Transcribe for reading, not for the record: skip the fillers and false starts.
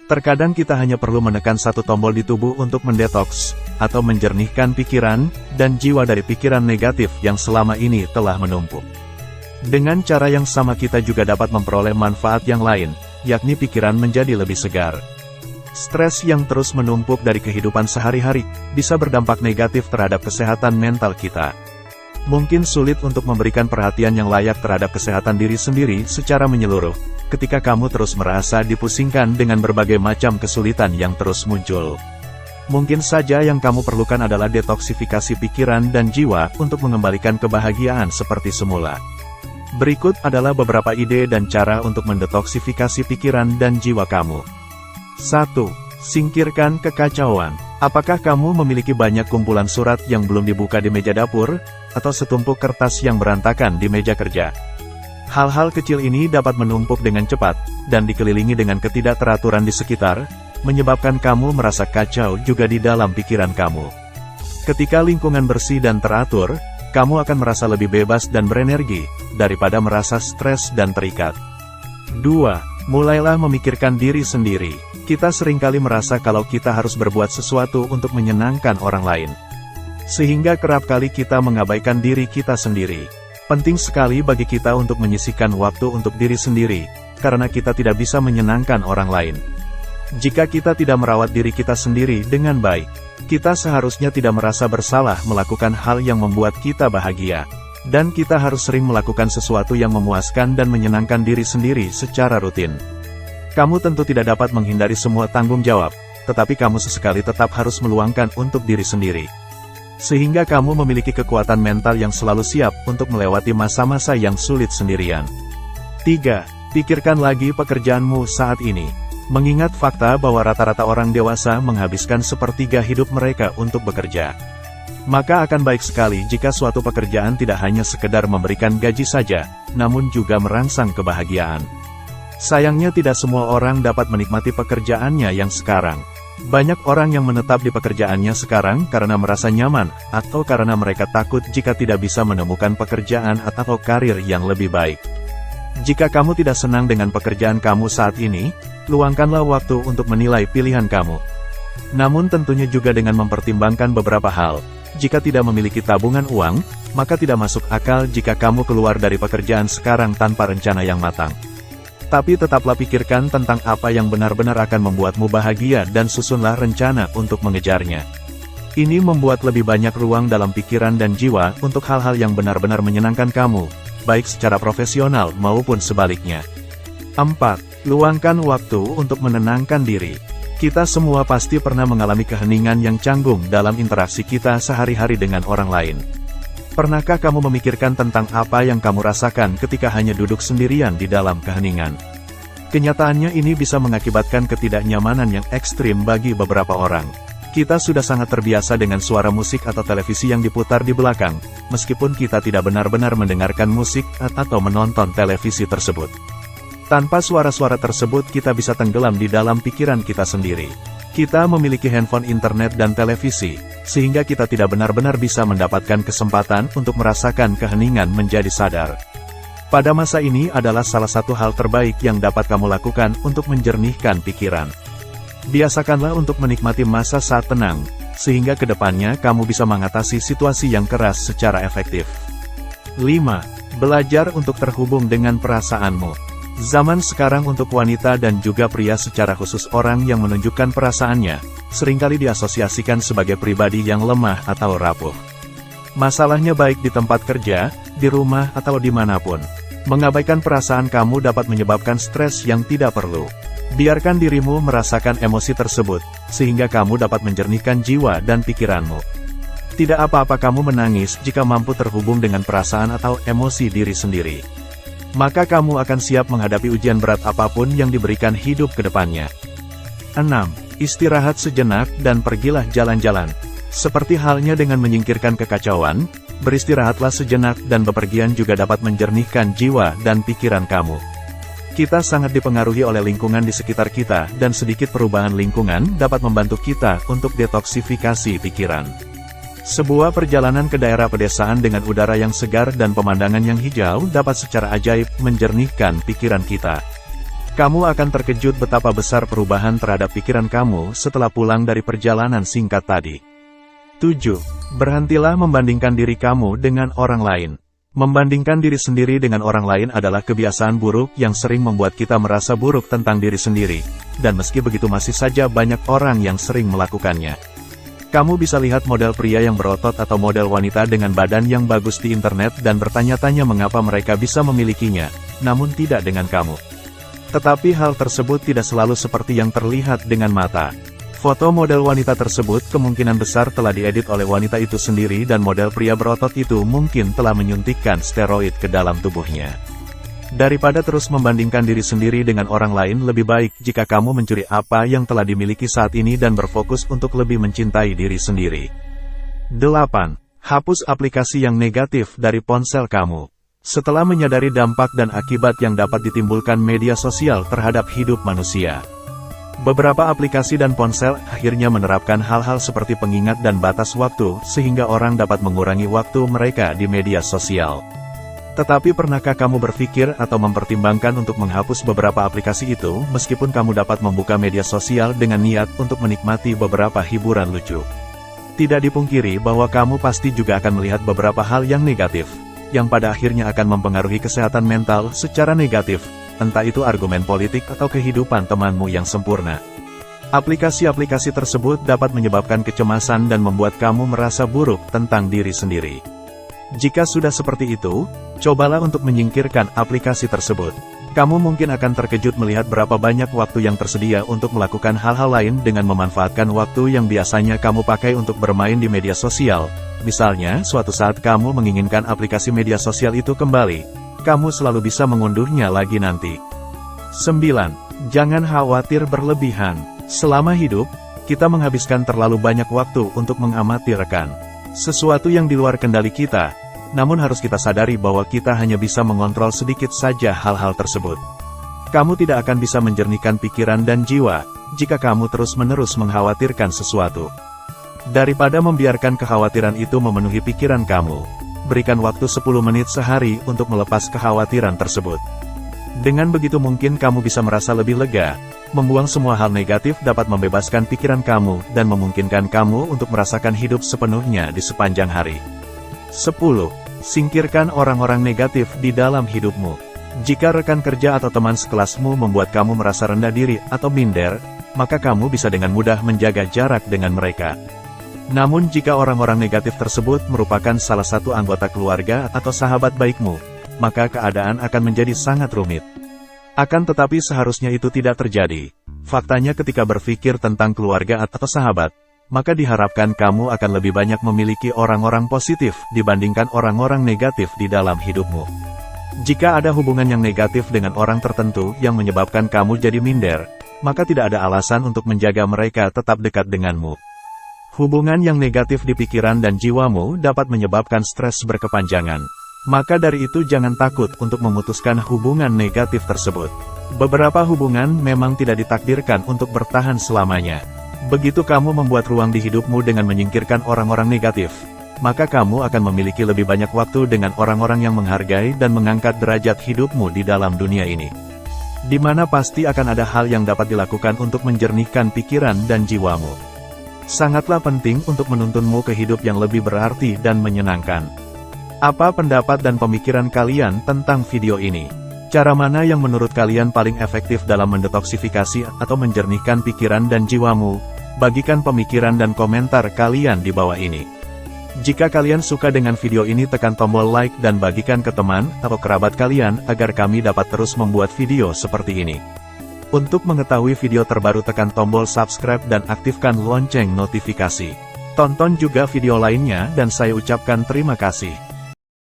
Terkadang kita hanya perlu menekan satu tombol di tubuh untuk mendetoks, atau menjernihkan pikiran, dan jiwa dari pikiran negatif yang selama ini telah menumpuk. Dengan cara yang sama kita juga dapat memperoleh manfaat yang lain, yakni pikiran menjadi lebih segar. Stres yang terus menumpuk dari kehidupan sehari-hari, bisa berdampak negatif terhadap kesehatan mental kita. Mungkin sulit untuk memberikan perhatian yang layak terhadap kesehatan diri sendiri secara menyeluruh, ketika kamu terus merasa dipusingkan dengan berbagai macam kesulitan yang terus muncul. Mungkin saja yang kamu perlukan adalah detoksifikasi pikiran dan jiwa untuk mengembalikan kebahagiaan seperti semula. Berikut adalah beberapa ide dan cara untuk mendetoksifikasi pikiran dan jiwa kamu. 1. Singkirkan kekacauan. Apakah kamu memiliki banyak kumpulan surat yang belum dibuka di meja dapur, atau setumpuk kertas yang berantakan di meja kerja? Hal-hal kecil ini dapat menumpuk dengan cepat, dan dikelilingi dengan ketidakteraturan di sekitar, menyebabkan kamu merasa kacau juga di dalam pikiran kamu. Ketika lingkungan bersih dan teratur, kamu akan merasa lebih bebas dan berenergi, daripada merasa stres dan terikat. 2. Mulailah memikirkan diri sendiri. Kita seringkali merasa kalau kita harus berbuat sesuatu untuk menyenangkan orang lain. Sehingga kerap kali kita mengabaikan diri kita sendiri. Penting sekali bagi kita untuk menyisihkan waktu untuk diri sendiri, karena kita tidak bisa menyenangkan orang lain. Jika kita tidak merawat diri kita sendiri dengan baik, kita seharusnya tidak merasa bersalah melakukan hal yang membuat kita bahagia. Dan kita harus sering melakukan sesuatu yang memuaskan dan menyenangkan diri sendiri secara rutin. Kamu tentu tidak dapat menghindari semua tanggung jawab, tetapi kamu sesekali tetap harus meluangkan untuk diri sendiri. Sehingga kamu memiliki kekuatan mental yang selalu siap untuk melewati masa-masa yang sulit sendirian. 3. Pikirkan lagi pekerjaanmu saat ini. Mengingat fakta bahwa rata-rata orang dewasa menghabiskan sepertiga hidup mereka untuk bekerja. Maka akan baik sekali jika suatu pekerjaan tidak hanya sekedar memberikan gaji saja, namun juga merangsang kebahagiaan. Sayangnya tidak semua orang dapat menikmati pekerjaannya yang sekarang. Banyak orang yang menetap di pekerjaannya sekarang karena merasa nyaman, atau karena mereka takut jika tidak bisa menemukan pekerjaan atau karir yang lebih baik. Jika kamu tidak senang dengan pekerjaan kamu saat ini, luangkanlah waktu untuk menilai pilihan kamu. Namun tentunya juga dengan mempertimbangkan beberapa hal. Jika tidak memiliki tabungan uang, maka tidak masuk akal jika kamu keluar dari pekerjaan sekarang tanpa rencana yang matang. Tapi tetaplah pikirkan tentang apa yang benar-benar akan membuatmu bahagia dan susunlah rencana untuk mengejarnya. Ini membuat lebih banyak ruang dalam pikiran dan jiwa untuk hal-hal yang benar-benar menyenangkan kamu, baik secara profesional maupun sebaliknya. 4. Luangkan waktu untuk menenangkan diri. Kita semua pasti pernah mengalami keheningan yang canggung dalam interaksi kita sehari-hari dengan orang lain. Pernahkah kamu memikirkan tentang apa yang kamu rasakan ketika hanya duduk sendirian di dalam keheningan? Kenyataannya ini bisa mengakibatkan ketidaknyamanan yang ekstrim bagi beberapa orang. Kita sudah sangat terbiasa dengan suara musik atau televisi yang diputar di belakang, meskipun kita tidak benar-benar mendengarkan musik atau menonton televisi tersebut. Tanpa suara-suara tersebut kita bisa tenggelam di dalam pikiran kita sendiri. Kita memiliki handphone, internet, dan televisi, sehingga kita tidak benar-benar bisa mendapatkan kesempatan untuk merasakan keheningan menjadi sadar. Pada masa ini adalah salah satu hal terbaik yang dapat kamu lakukan untuk menjernihkan pikiran. Biasakanlah untuk menikmati masa saat tenang, sehingga kedepannya kamu bisa mengatasi situasi yang keras secara efektif. 5. Belajar untuk terhubung dengan perasaanmu. Zaman sekarang untuk wanita dan juga pria secara khusus orang yang menunjukkan perasaannya, seringkali diasosiasikan sebagai pribadi yang lemah atau rapuh. Masalahnya baik di tempat kerja, di rumah atau dimanapun. Mengabaikan perasaan kamu dapat menyebabkan stres yang tidak perlu. Biarkan dirimu merasakan emosi tersebut, sehingga kamu dapat menjernihkan jiwa dan pikiranmu. Tidak apa-apa kamu menangis jika mampu terhubung dengan perasaan atau emosi diri sendiri. Maka kamu akan siap menghadapi ujian berat apapun yang diberikan hidup ke depannya. 6. Istirahat sejenak dan pergilah jalan-jalan. Seperti halnya dengan menyingkirkan kekacauan, beristirahatlah sejenak dan bepergian juga dapat menjernihkan jiwa dan pikiran kamu. Kita sangat dipengaruhi oleh lingkungan di sekitar kita dan sedikit perubahan lingkungan dapat membantu kita untuk detoksifikasi pikiran. Sebuah perjalanan ke daerah pedesaan dengan udara yang segar dan pemandangan yang hijau dapat secara ajaib menjernihkan pikiran kita. Kamu akan terkejut betapa besar perubahan terhadap pikiran kamu setelah pulang dari perjalanan singkat tadi. 7. Berhentilah membandingkan diri kamu dengan orang lain. Membandingkan diri sendiri dengan orang lain adalah kebiasaan buruk yang sering membuat kita merasa buruk tentang diri sendiri, dan meski begitu masih saja banyak orang yang sering melakukannya. Kamu bisa lihat model pria yang berotot atau model wanita dengan badan yang bagus di internet dan bertanya-tanya mengapa mereka bisa memilikinya, namun tidak dengan kamu. Tetapi hal tersebut tidak selalu seperti yang terlihat dengan mata. Foto model wanita tersebut kemungkinan besar telah diedit oleh wanita itu sendiri dan model pria berotot itu mungkin telah menyuntikkan steroid ke dalam tubuhnya. Daripada terus membandingkan diri sendiri dengan orang lain, lebih baik jika kamu mencuri apa yang telah dimiliki saat ini dan berfokus untuk lebih mencintai diri sendiri. 8. Hapus aplikasi yang negatif dari ponsel kamu. Setelah menyadari dampak dan akibat yang dapat ditimbulkan media sosial terhadap hidup manusia, beberapa aplikasi dan ponsel akhirnya menerapkan hal-hal seperti pengingat dan batas waktu sehingga orang dapat mengurangi waktu mereka di media sosial. Tetapi pernahkah kamu berpikir atau mempertimbangkan untuk menghapus beberapa aplikasi itu meskipun kamu dapat membuka media sosial dengan niat untuk menikmati beberapa hiburan lucu? Tidak dipungkiri bahwa kamu pasti juga akan melihat beberapa hal yang negatif, yang pada akhirnya akan mempengaruhi kesehatan mental secara negatif, entah itu argumen politik atau kehidupan temanmu yang sempurna. Aplikasi-aplikasi tersebut dapat menyebabkan kecemasan dan membuat kamu merasa buruk tentang diri sendiri. Jika sudah seperti itu, cobalah untuk menyingkirkan aplikasi tersebut. Kamu mungkin akan terkejut melihat berapa banyak waktu yang tersedia untuk melakukan hal-hal lain dengan memanfaatkan waktu yang biasanya kamu pakai untuk bermain di media sosial. Misalnya, suatu saat kamu menginginkan aplikasi media sosial itu kembali, kamu selalu bisa mengunduhnya lagi nanti. 9. Jangan khawatir berlebihan. Selama hidup, kita menghabiskan terlalu banyak waktu untuk mengamati rekan sesuatu yang di luar kendali kita, namun harus kita sadari bahwa kita hanya bisa mengontrol sedikit saja hal-hal tersebut. Kamu tidak akan bisa menjernihkan pikiran dan jiwa jika kamu terus-menerus mengkhawatirkan sesuatu. Daripada membiarkan kekhawatiran itu memenuhi pikiran kamu, berikan waktu 10 menit sehari untuk melepas kekhawatiran tersebut. Dengan begitu mungkin kamu bisa merasa lebih lega. Membuang semua hal negatif dapat membebaskan pikiran kamu dan memungkinkan kamu untuk merasakan hidup sepenuhnya di sepanjang hari. 10. Singkirkan orang-orang negatif di dalam hidupmu. Jika rekan kerja atau teman sekelasmu membuat kamu merasa rendah diri atau minder, maka kamu bisa dengan mudah menjaga jarak dengan mereka. Namun jika orang-orang negatif tersebut merupakan salah satu anggota keluarga atau sahabat baikmu, maka keadaan akan menjadi sangat rumit. Akan tetapi seharusnya itu tidak terjadi. Faktanya ketika berpikir tentang keluarga atau sahabat, maka diharapkan kamu akan lebih banyak memiliki orang-orang positif dibandingkan orang-orang negatif di dalam hidupmu. Jika ada hubungan yang negatif dengan orang tertentu yang menyebabkan kamu jadi minder, maka tidak ada alasan untuk menjaga mereka tetap dekat denganmu. Hubungan yang negatif di pikiran dan jiwamu dapat menyebabkan stres berkepanjangan. Maka dari itu jangan takut untuk memutuskan hubungan negatif tersebut. Beberapa hubungan memang tidak ditakdirkan untuk bertahan selamanya. Begitu kamu membuat ruang di hidupmu dengan menyingkirkan orang-orang negatif, maka kamu akan memiliki lebih banyak waktu dengan orang-orang yang menghargai dan mengangkat derajat hidupmu di dalam dunia ini. Di mana pasti akan ada hal yang dapat dilakukan untuk menjernihkan pikiran dan jiwamu. Sangatlah penting untuk menuntunmu ke hidup yang lebih berarti dan menyenangkan. Apa pendapat dan pemikiran kalian tentang video ini? Cara mana yang menurut kalian paling efektif dalam mendetoksifikasi atau menjernihkan pikiran dan jiwamu? Bagikan pemikiran dan komentar kalian di bawah ini. Jika kalian suka dengan video ini, tekan tombol like dan bagikan ke teman atau kerabat kalian agar kami dapat terus membuat video seperti ini. Untuk mengetahui video terbaru, tekan tombol subscribe dan aktifkan lonceng notifikasi. Tonton juga video lainnya dan saya ucapkan terima kasih.